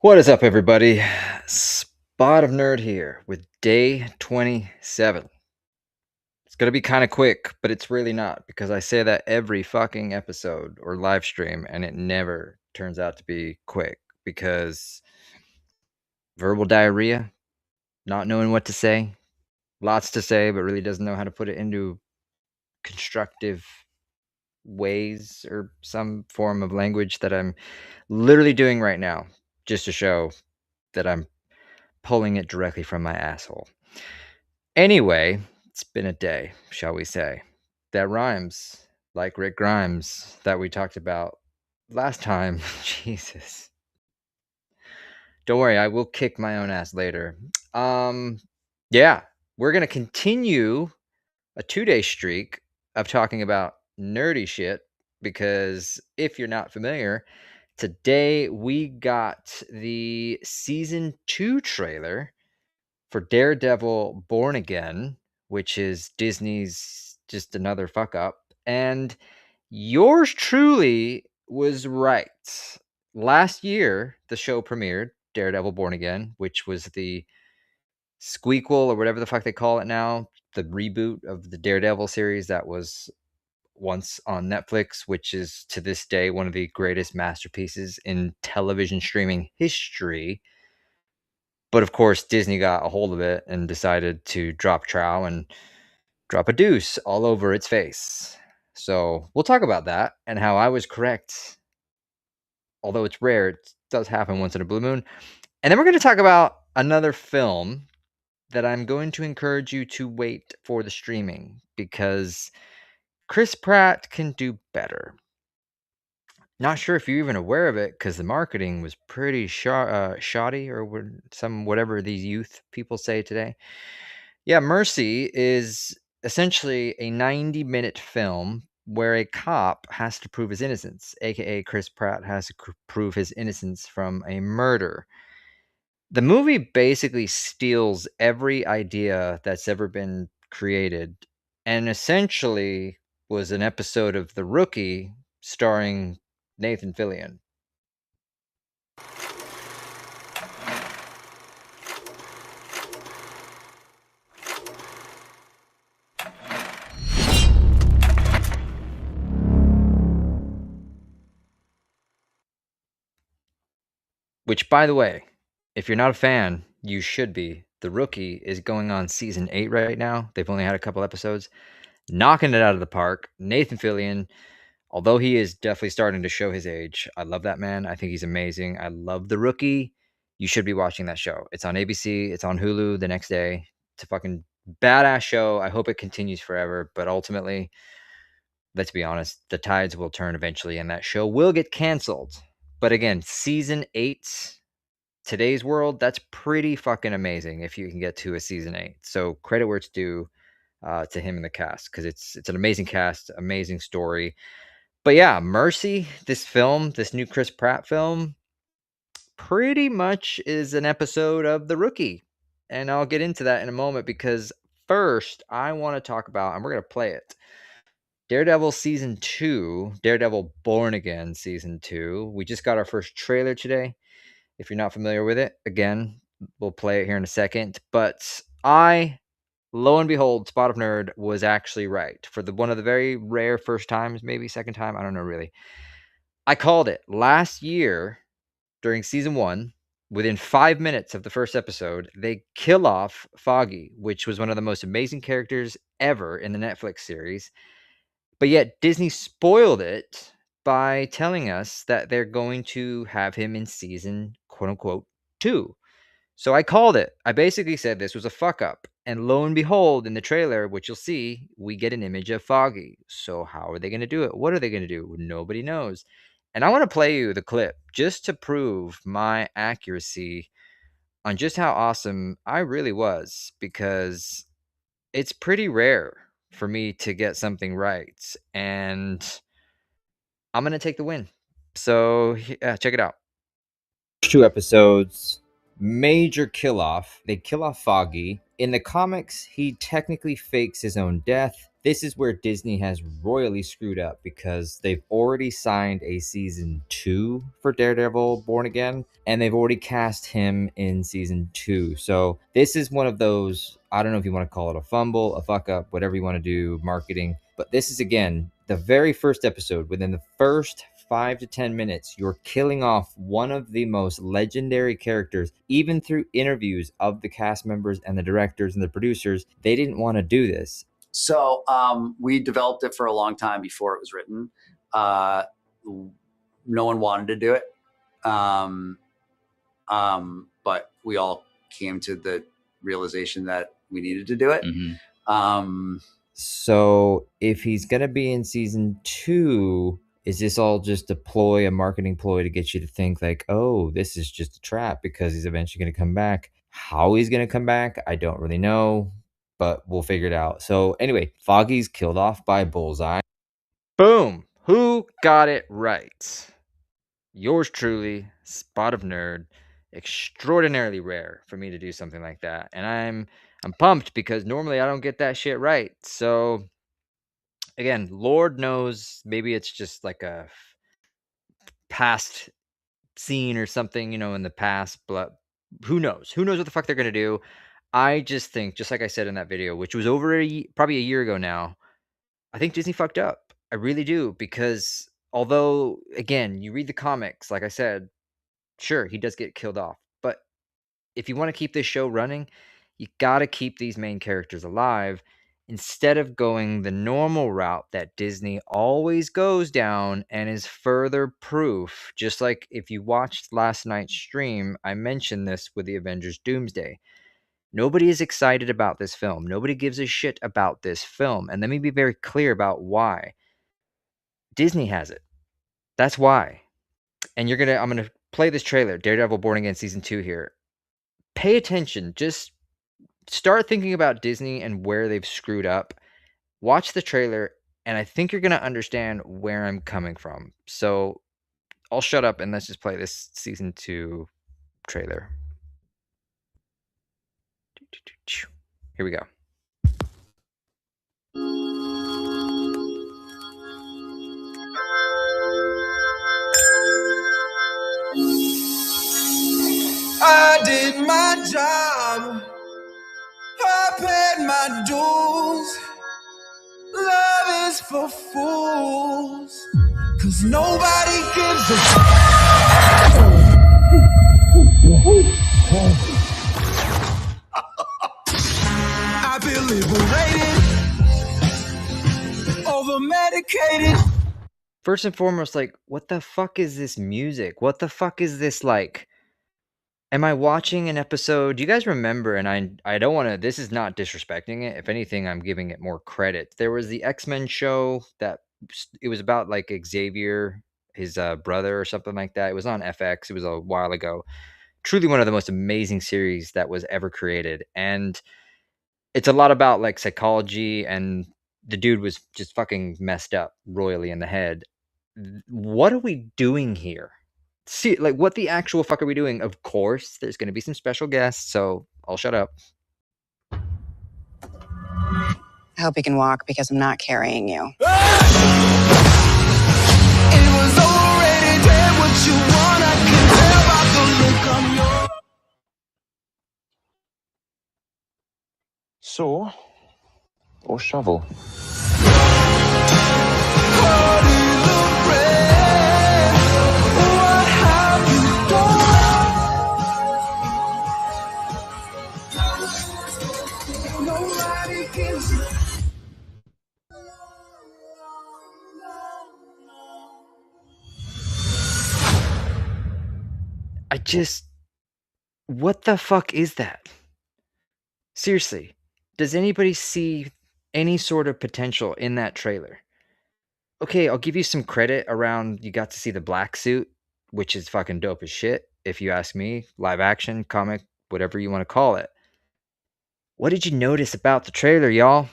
What is up, everybody? Spot of Nerd here with day 27. It's going to be kind of quick, but it's really not because I say that every fucking episode or live stream and it never turns out to be quick because verbal diarrhea, not knowing what to say, lots to say, but really doesn't know how to put it into constructive ways or some form of language that I'm literally doing right now just to show that I'm pulling it directly from my asshole. Anyway, it's been a day, shall we say, that rhymes like Rick Grimes that we talked about last time. Jesus. Don't worry, I will kick my own ass later. Yeah, we're going to continue a 2-day streak of talking about nerdy shit because if you're not familiar, today we got the season 2 trailer for Daredevil Born Again, which is Disney's just another fuck up. And yours truly was right. Last year, the show premiered, Daredevil Born Again, which was the squeakle or whatever the fuck they call it now, the reboot of the Daredevil series that was once on Netflix, which is to this day one of the greatest masterpieces in television streaming history. But of course, Disney got a hold of it and decided to drop trow and drop a deuce all over its face. So we'll talk about that and how I was correct. Although it's rare, it does happen once in a blue moon. And then we're going to talk about another film that I'm going to encourage you to wait for the streaming because Chris Pratt can do better. Not sure if you're even aware of it because the marketing was pretty shoddy or whatever these youth people say today. Yeah, Mercy is essentially a 90-minute film where a cop has to prove his innocence, aka Chris Pratt has to prove his innocence from a murder. The movie basically steals every idea that's ever been created and essentially was an episode of The Rookie starring Nathan Fillion. Which, by the way, if you're not a fan, you should be. The Rookie is going on season 8 right now. They've only had a couple episodes. Knocking it out of the park. Nathan Fillion, although he is definitely starting to show his age, I love that man. I think he's amazing. I love The Rookie. You should be watching that show. It's on ABC. It's on Hulu the next day. It's a fucking badass show. I hope it continues forever. But ultimately, let's be honest, the tides will turn eventually and that show will get canceled. But again, season 8, today's world, that's pretty fucking amazing if you can get to a season 8. So credit where it's due to him and the cast because it's an amazing cast, amazing story. But yeah, Mercy, this film, this new Chris Pratt film, pretty much is an episode of The Rookie. And I'll get into that in a moment because first I want to talk about, and we're going to play it, Daredevil Season 2, Daredevil Born Again Season 2. We just got our first trailer today. If you're not familiar with it, again, we'll play it here in a second. But lo and behold, Spot of Nerd was actually right. For one of the very rare first times, maybe second time, I don't know really. I called it last year during season 1. Within 5 minutes of the first episode, they kill off Foggy, which was one of the most amazing characters ever in the Netflix series. But yet Disney spoiled it by telling us that they're going to have him in season quote unquote 2. So I called it. I basically said this was a fuck up. And lo and behold, in the trailer, which you'll see, we get an image of Foggy. So how are they going to do it? What are they going to do? Nobody knows. And I want to play you the clip just to prove my accuracy on just how awesome I really was, because it's pretty rare for me to get something right. And I'm going to take the win. So yeah, check it out. 2 episodes, major kill off. They kill off Foggy. In the comics, he technically fakes his own death. this is where Disney has royally screwed up, because they've already signed a season 2 for Daredevil Born Again, and they've already cast him in season 2. So this is one of those, I don't know if you want to call it a fumble, a fuck up, whatever you want to do, marketing. But this is, again, the very first episode. Within the first 5 to 10 minutes, you're killing off one of the most legendary characters. Even through interviews of the cast members and the directors and the producers, they didn't want to do this. So we developed it for a long time before it was written. No one wanted to do it. But we all came to the realization that we needed to do it. So if he's going to be in season 2, is this all just a marketing ploy to get you to think like, oh, this is just a trap because he's eventually going to come back? How he's going to come back, I don't really know, but we'll figure it out. So anyway, Foggy's killed off by Bullseye. Boom! Who got it right? Yours truly, Spot of Nerd. Extraordinarily rare for me to do something like that, and I'm pumped because normally I don't get that shit right. So again, Lord knows, maybe it's just like a past scene or something, in the past, but who knows? Who knows what the fuck they're gonna do? I just think, just like I said in that video, which was over probably a year ago now, I think Disney fucked up. I really do, because although, again, you read the comics, like I said, sure, he does get killed off, but if you want to keep this show running, you got to keep these main characters alive instead of going the normal route that Disney always goes down and is further proof. Just like if you watched last night's stream, I mentioned this with the Avengers Doomsday. Nobody is excited about this film. Nobody gives a shit about this film. And let me be very clear about why. Disney has it. That's why. And I'm going to play this trailer, Daredevil Born Again Season 2 here. Pay attention. Just start thinking about Disney and where they've screwed up. Watch the trailer, and I think you're going to understand where I'm coming from. So I'll shut up and let's just play this Season 2 trailer. Here we go. I did my job, I paid my dues. Love is for fools, 'cause nobody gives a I feel liberated, over medicated. First and foremost, like, what the fuck is this music? What the fuck is this like? Am I watching an episode? Do you guys remember? And I don't want to. This is not disrespecting it. If anything, I'm giving it more credit. There was the X-Men show that it was about like Xavier, his brother or something like that. It was on FX. It was a while ago. Truly one of the most amazing series that was ever created, and it's a lot about like psychology. And the dude was just fucking messed up royally in the head. What are we doing here? See, like, what the actual fuck are we doing? Of course, there's going to be some special guests, so I'll shut up. I hope you can walk because I'm not carrying you. It was already dead. What you want, I can tell by the look on your. Saw or shovel? What have you done? Nobody gives you. What the fuck is that? Seriously, does anybody see any sort of potential in that trailer? Okay, I'll give you some credit around you got to see the black suit, which is fucking dope as shit, if you ask me. Live action, comic, whatever you want to call it. What did you notice about the trailer, y'all?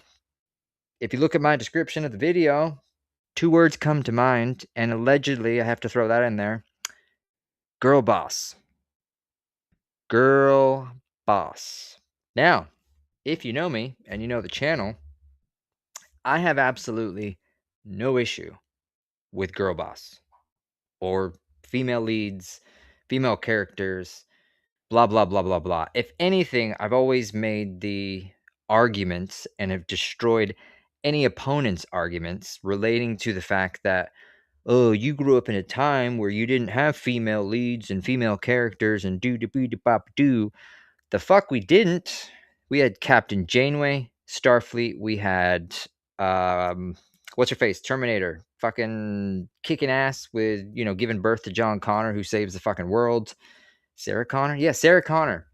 If you look at my description of the video, 2 words come to mind, and allegedly, I have to throw that in there. Girl boss. Girl boss. Now, if you know me and you know the channel, I have absolutely no issue with girl boss or female leads, female characters, blah, blah, blah, blah, blah. If anything, I've always made the arguments and have destroyed any opponent's arguments relating to the fact that, oh, you grew up in a time where you didn't have female leads and female characters and do. The fuck we didn't. We had Captain Janeway, Starfleet. We had what's her face? Terminator. Fucking kicking ass with, giving birth to John Connor, who saves the fucking world. Sarah Connor? Yeah, Sarah Connor.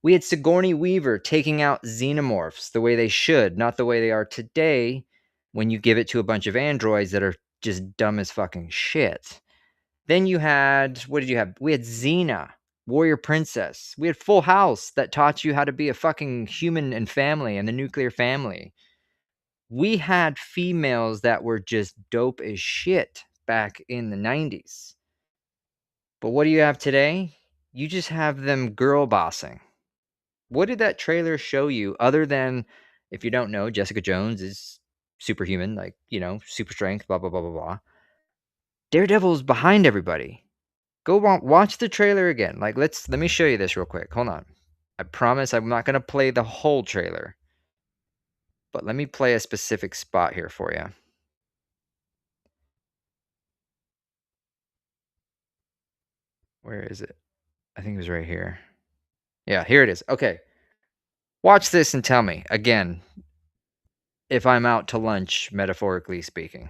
We had Sigourney Weaver taking out xenomorphs the way they should, not the way they are today when you give it to a bunch of androids that are just dumb as fucking shit. Then you had, what did you have? We had Xena, Warrior Princess. We had Full House that taught you how to be a fucking human and family and the nuclear family. We had females that were just dope as shit back in the 90s. But what do you have today? You just have them girl bossing. What did that trailer show you other than, if you don't know, Jessica Jones is superhuman, like, super strength, blah, blah, blah, blah, blah. Daredevil's behind everybody. Go watch the trailer again. Like, let me show you this real quick. Hold on. I promise I'm not going to play the whole trailer. But let me play a specific spot here for you. Where is it? I think it was right here. Yeah, here it is. Okay. Watch this and tell me, again, if I'm out to lunch, metaphorically speaking.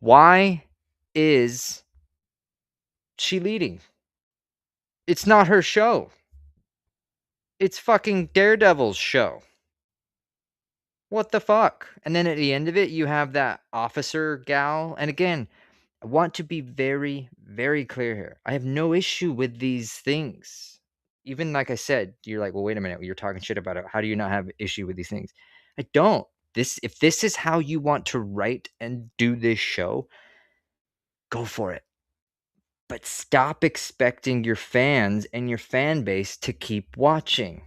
Why is she leading? It's not her show. It's fucking Daredevil's show. What the fuck? And then at the end of it, you have that officer gal. And again, I want to be very, very clear here. I have no issue with these things. Even like I said, you're like, well, wait a minute. You're talking shit about it. How do you not have issue with these things? I don't. If this is how you want to write and do this show, go for it. But stop expecting your fans and your fan base to keep watching.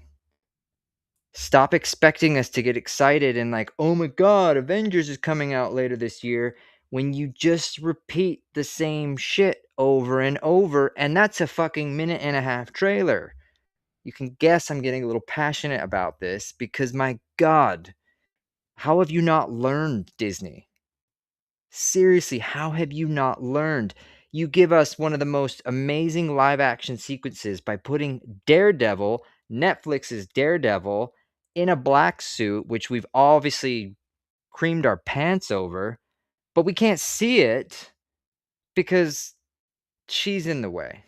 Stop expecting us to get excited and like, oh my God, Avengers is coming out later this year, when you just repeat the same shit over and over. And that's a fucking minute-and-a-half trailer. You can guess I'm getting a little passionate about this because, my God, how have you not learned, Disney? Seriously, how have you not learned? You give us one of the most amazing live action sequences by putting Daredevil, Netflix's Daredevil, in a black suit, which we've obviously creamed our pants over, but we can't see it because she's in the way.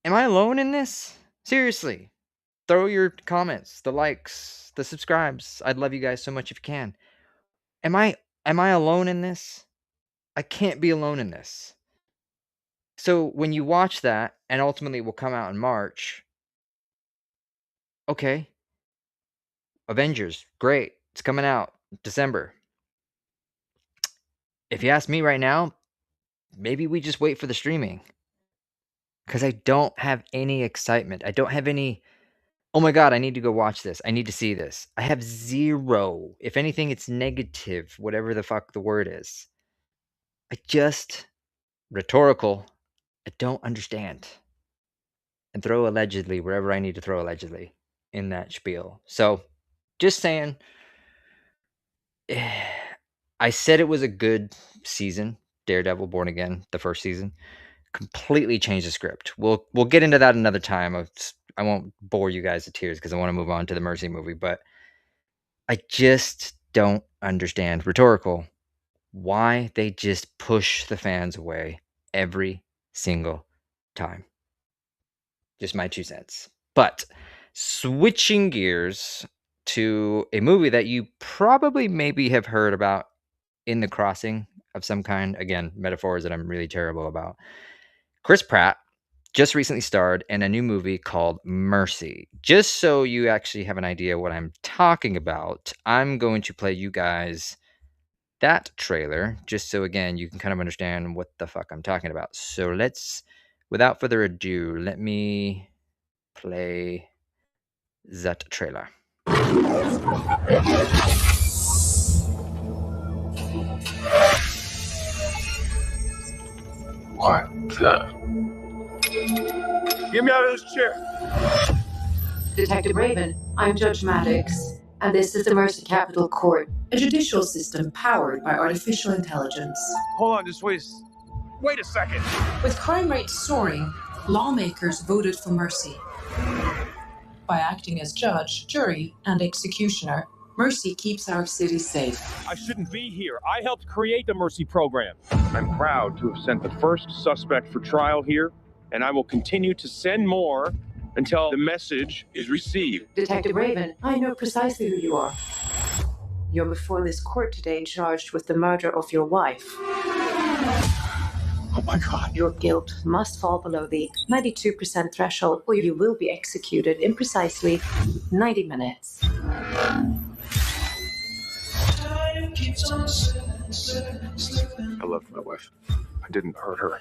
Am I alone in this? Seriously, throw your comments, the likes, the subscribes. I'd love you guys so much if you can. Am I alone in this? I can't be alone in this. So when you watch that, and ultimately will come out in March, okay, Avengers, great, it's coming out December. If you ask me right now, maybe we just wait for the streaming. Because I don't have any excitement. I don't have any, oh my God, I need to go watch this. I need to see this. I have zero. If anything, it's negative, whatever the fuck the word is. I just, rhetorical, I don't understand. And throw allegedly wherever I need to throw allegedly in that spiel. So, just saying, I said it was a good season, Daredevil Born Again, the first season. Completely changed the script. We'll get into that another time. I won't bore you guys to tears because I want to move on to the Mercy movie, but I just don't understand, rhetorical, why they just push the fans away every single time. Just my 2 cents. But switching gears to a movie that you probably maybe have heard about, In the Crossing of some kind. Again, metaphors that I'm really terrible about. Chris Pratt just recently starred in a new movie called Mercy. Just so you actually have an idea what I'm talking about, I'm going to play you guys that trailer, just so, again, you can kind of understand what the fuck I'm talking about. So without further ado, let me play that trailer. What the? Get me out of this chair. Detective Raven, I'm Judge Maddox, and this is the Mercy Capital Court, a judicial system powered by artificial intelligence. Hold on, just wait a second. With crime rates soaring, lawmakers voted for Mercy. By acting as judge, jury, and executioner, Mercy keeps our city safe. I shouldn't be here. I helped create the Mercy program. I'm proud to have sent the first suspect for trial here, and I will continue to send more until the message is received. Detective Raven, I know precisely who you are. You're before this court today charged with the murder of your wife. Oh my God. Your guilt must fall below the 92% threshold, or you will be executed in precisely 90 minutes. I loved my wife. I didn't hurt her.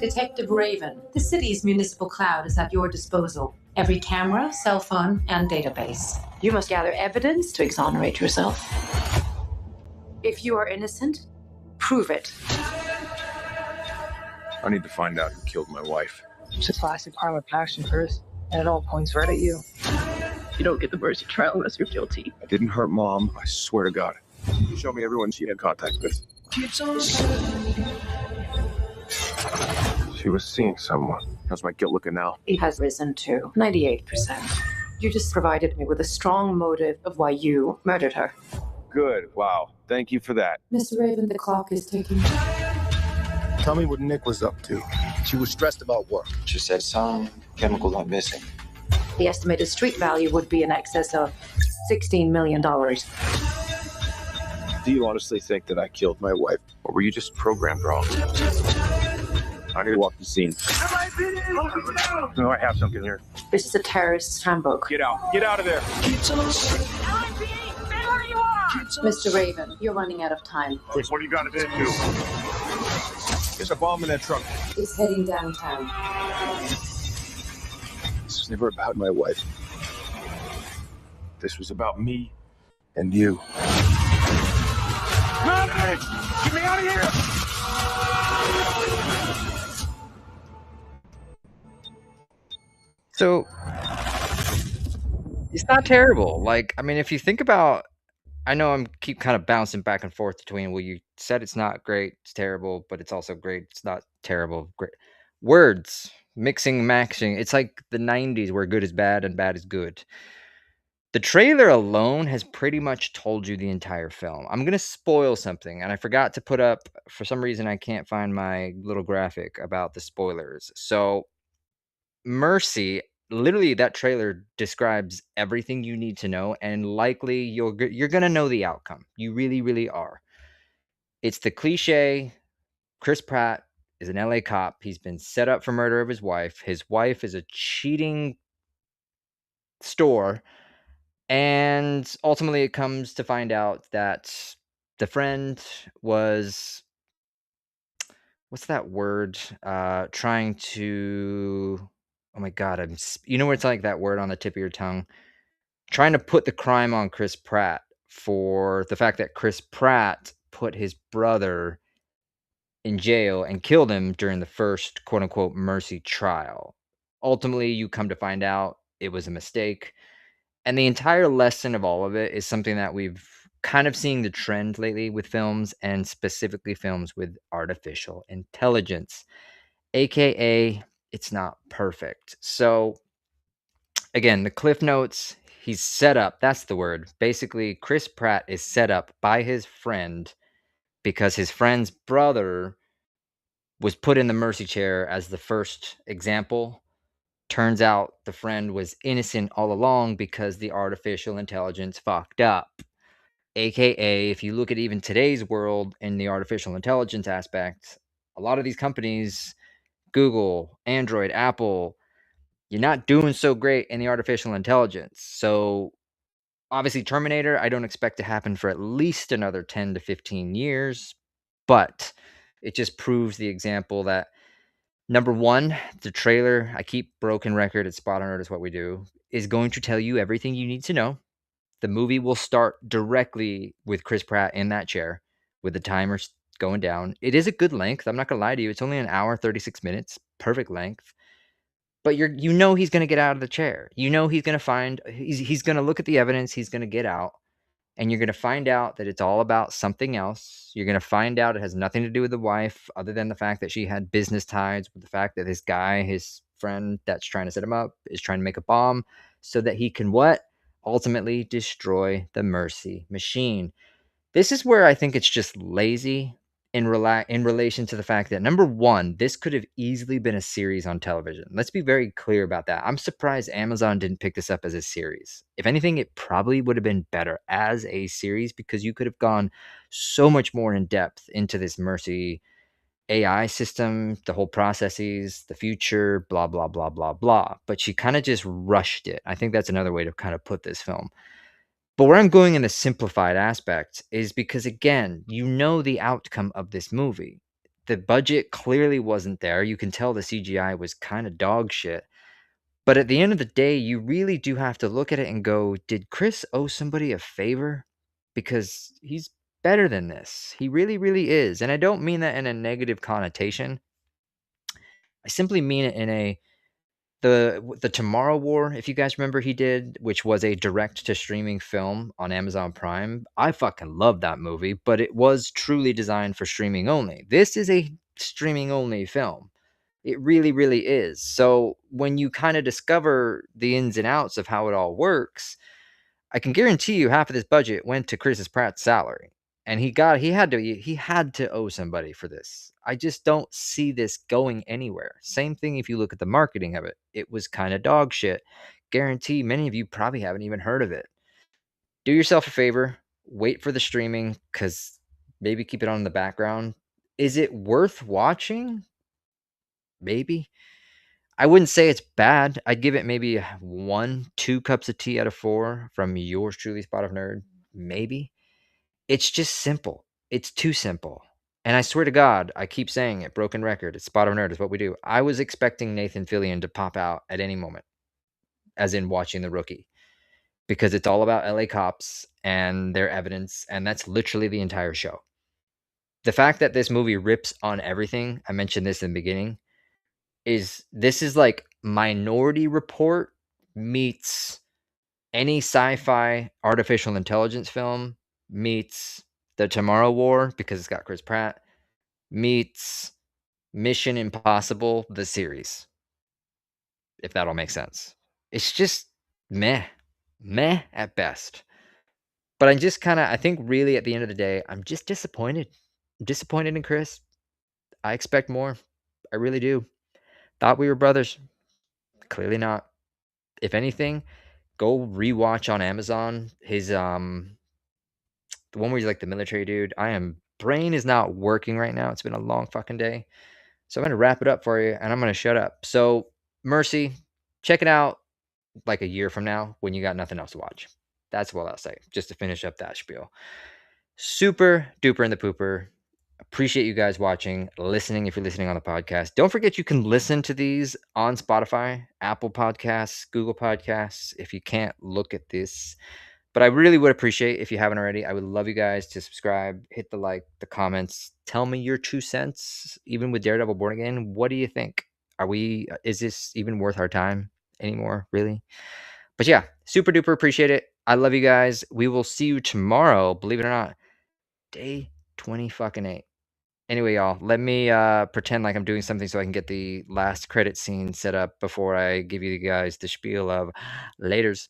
Detective Raven, the city's municipal cloud is at your disposal. Every camera, cell phone, and database. You must gather evidence to exonerate yourself. If you are innocent, prove it. I need to find out who killed my wife. It's a classic crime of passion first, and it all points right at you. You don't get the Mercy trial unless you're guilty. I didn't hurt Mom. I swear to God. Show me everyone she had contact with. She was seeing someone. How's my guilt looking now? It has risen to 98%. You just provided me with a strong motive of why you murdered her. Good. Wow. Thank you for that. Mr. Raven, the clock is ticking. Tell me what Nick was up to. She was stressed about work. She said some chemicals are missing. The estimated street value would be in excess of $16 million. Do you honestly think that I killed my wife? Or were you just programmed wrong? I need to walk the scene. No, I have something here. This is a terrorist's handbook. Get out. Get out of there. Mr. Raven, you're running out of time. What do you got to do? There's a bomb in that truck. It's heading downtown. This was never about my wife. This was about me and you. Get me out of here! So it's not terrible. Like, I mean, if you think about, I know I'm keep kind of bouncing back and forth between, well, you said it's not great, it's terrible, but it's also great, it's not terrible, great. Words, mixing, matching. It's like the 90s where good is bad and bad is good. The trailer alone has pretty much told you the entire film. I'm going to spoil something, and I forgot to put up, for some reason, I can't find my little graphic about the spoilers. So, Mercy, literally that trailer describes everything you need to know, and likely you're going to know the outcome. You really, really are. It's the cliche. Chris Pratt is an LA cop. He's been set up for murder of his wife. His wife is a cheating store. And ultimately, it comes to find out that the friend was, what's that word? Trying to, oh my God, you know where it's like that word on the tip of your tongue? Trying to put the crime on Chris Pratt for the fact that Chris Pratt put his brother in jail and killed him during the first quote unquote Mercy trial. Ultimately, you come to find out it was a mistake. And the entire lesson of all of it is something that we've kind of seeing the trend lately with films, and specifically films with artificial intelligence, aka it's not perfect. So again, the cliff notes, he's set up, that's the word. Basically, Chris Pratt is set up by his friend because his friend's brother was put in the mercy chair as the first example. Turns out the friend was innocent all along because the artificial intelligence fucked up. AKA, if you look at even today's world in the artificial intelligence aspect, a lot of these companies, Google, Android, Apple, you're not doing so great in the artificial intelligence. So obviously Terminator, I don't expect to happen for at least another 10 to 15 years, but it just proves the example that Number one, the trailer, I keep broken record at Spot on Earth is what we do, is going to tell you everything you need to know. The movie will start directly with Chris Pratt in that chair with the timer going down. It is a good length. I'm not going to lie to you. It's only an hour, 36 minutes. Perfect length. But you know he's going to get out of the chair. You know he's going to find, he's going to look at the evidence. He's going to get out. And you're going to find out that it's all about something else. You're going to find out it has nothing to do with the wife other than the fact that she had business ties with the fact that this guy, his friend that's trying to set him up, is trying to make a bomb so that he can what? Ultimately destroy the Mercy machine. This is where I think it's just lazy in relation to the fact that, number one, this could have easily been a series on television. Let's be very clear about that. I'm surprised Amazon didn't pick this up as a series. If anything, it probably would have been better as a series because you could have gone so much more in depth into this Mercy AI system, the whole processes, the future, blah, blah, blah, blah, blah. But she kind of just rushed it. I think that's another way to kind of put this film. But where I'm going in the simplified aspect is because, again, you know the outcome of this movie. The budget clearly wasn't there. You can tell the CGI was kind of dog shit. But at the end of the day, you really do have to look at it and go, did Chris owe somebody a favor? Because he's better than this. He really, really is. And I don't mean that in a negative connotation. I simply mean it in a the Tomorrow War, if you guys remember, he did, which was a direct to streaming film on Amazon Prime. I fucking love that movie, but it was truly designed for streaming only. This is a streaming only film. It really, really is. So when you kind of discover the ins and outs of how it all works, I can guarantee you half of this budget went to Chris Pratt's salary. And he had to owe somebody for this. I just don't see this going anywhere. Same thing if you look at the marketing of it. It was kind of dog shit. Guarantee many of you probably haven't even heard of it. Do yourself a favor, wait for the streaming, because maybe keep it on in the background. Is it worth watching? Maybe. I wouldn't say it's bad. I'd give it maybe 1-2 cups of tea out of 4 from yours truly, Spot of Nerd. Maybe. It's just simple. It's too simple. And I swear to God, I keep saying it, broken record, it's Spot of Nerd is what we do. I was expecting Nathan Fillion to pop out at any moment, as in watching The Rookie, because it's all about LA cops and their evidence, and that's literally the entire show. The fact that this movie rips on everything, I mentioned this in the beginning, this is like Minority Report meets any sci-fi artificial intelligence film meets The Tomorrow War, because it's got Chris Pratt, meets Mission Impossible, the series. If that all makes sense. It's just meh at best. But I'm just I think really at the end of the day, I'm just disappointed. I'm disappointed in Chris. I expect more. I really do. Thought we were brothers. Clearly not. If anything, go rewatch on Amazon his the one where he's like the military dude. Brain is not working right now. It's been a long fucking day. So I'm going to wrap it up for you and I'm going to shut up. So Mercy, check it out like a year from now when you got nothing else to watch. That's what I'll say, just to finish up that spiel. Super duper in the pooper. Appreciate you guys watching, listening if you're listening on the podcast. Don't forget you can listen to these on Spotify, Apple Podcasts, Google Podcasts if you can't look at this. But I really would appreciate if you haven't already. I would love you guys to subscribe, hit the like, the comments, tell me your 2 cents. Even with Daredevil Born Again, what do you think? Is this even worth our time anymore? Really? But yeah, super duper appreciate it. I love you guys. We will see you tomorrow. Believe it or not, day 20 Anyway, y'all, let me pretend like I'm doing something so I can get the last credit scene set up before I give you guys the spiel of laters.